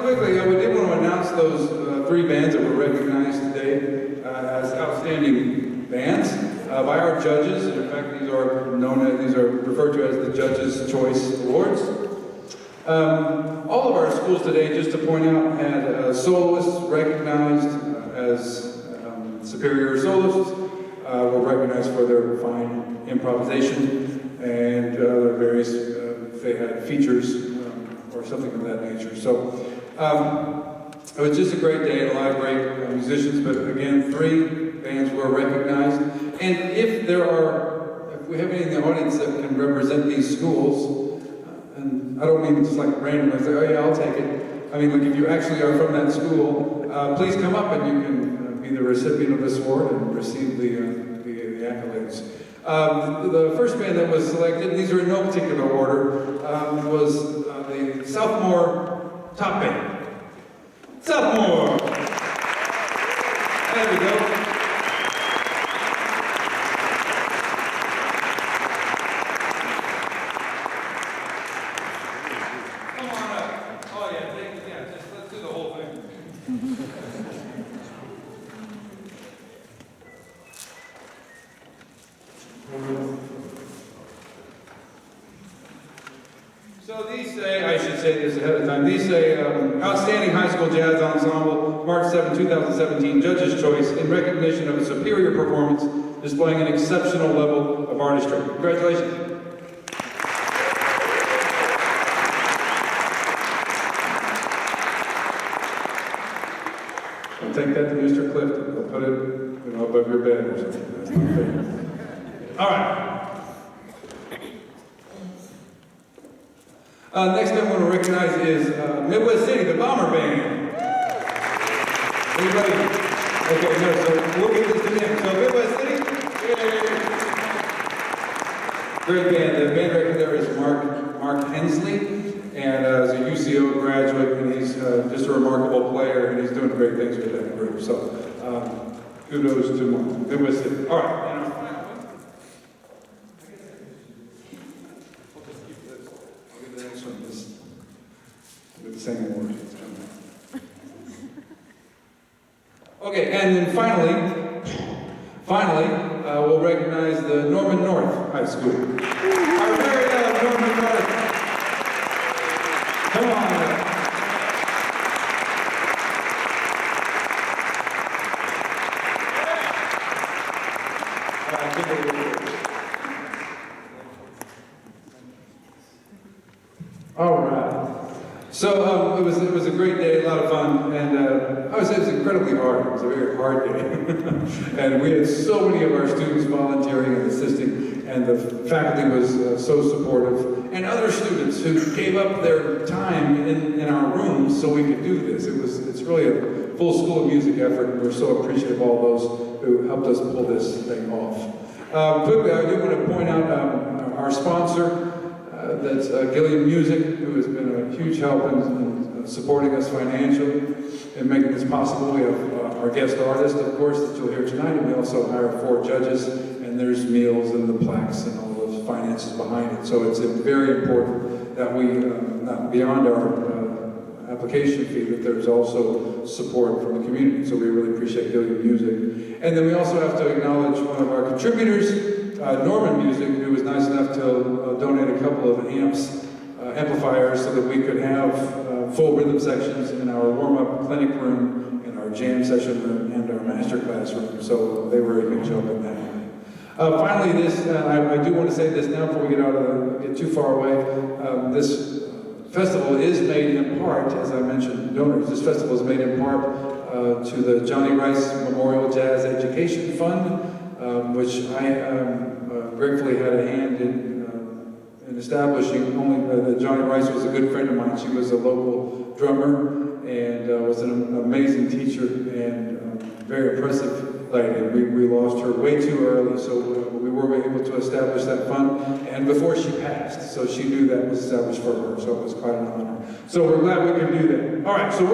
quickly, we did want to announce those three bands that were recognized today as outstanding bands by our judges. In fact, these are referred to as the Judges' Choice Awards. All of our schools today, just to point out, had soloists recognized as superior soloists, were recognized for their fine improvisation, and other various, if they had features or something of that nature. So it was just a great day and a lot of great musicians, but again, three bands were recognized. And if we have any in the audience that can represent these schools, and I don't mean just like randomly say, oh yeah, I'll take it. I mean, like if you actually are from that school, please come up and you can be the recipient of this award and receive the accolades. The first band that was selected, and these are in no particular order, was the Southmore Top Band. Southmore! There we go. Come on up. Oh yeah, let's do the whole thing. So these say, I should say this ahead of time, these say Outstanding High School Jazz Ensemble, March 7, 2017, Judge's Choice, in recognition of a superior performance displaying an exceptional level of artistry. Congratulations. I'll take that to Mr. Clifton. I'll put it above your bed or something. That's my favorite. All right. Next band I want to recognize is Midwest City, the Bomber Band. Anybody? Okay, no, so we'll give this to them. So Midwest City, yay! Great band. The band director there is Mark Hensley, and is a UCO graduate, and he's just a remarkable player, and he's doing great things with that group. So kudos to Midwest City. All right. Singing words. Okay, and then finally, we'll recognize the Norman North High School. Our very own Norman North. Come on up. All right. So it was a great day, a lot of fun, and I would say it was incredibly hard. It was a very hard day. And we had so many of our students volunteering and assisting, and the faculty was so supportive. And other students who gave up their time in our rooms so we could do this. It's really a full School of Music effort, and we're so appreciative of all those who helped us pull this thing off. Quickly, I do want to point out our sponsor, that's Gilliam Music, who has been a huge help in supporting us financially and making this possible. We have our guest artist, of course, that you'll hear tonight, and we also hire 4 judges, and there's meals and the plaques and all those finances behind it. So it's very important that we, beyond our application fee, that there's also support from the community. So we really appreciate Gilliam Music. And then we also have to acknowledge one of our contributors, Norman Music, who was nice enough to donate a couple of amplifiers so that we could have full rhythm sections in our warm-up clinic room, in our jam session room, and our master class room. So they were a big help in that. Finally, I do want to say this now before we get too far away. This festival is made in part, as I mentioned, donors. This festival is made in part to the Johnny Rice Memorial Jazz Education Fund, which I gratefully had a hand in establishing. Only Johnny Rice was a good friend of mine. She was a local drummer and was an amazing teacher and very impressive lady. We lost her way too early, so we were able to establish that fund, and before she passed, so she knew that was established for her, so it was quite an honor. So we're glad we could do that. All right, so we're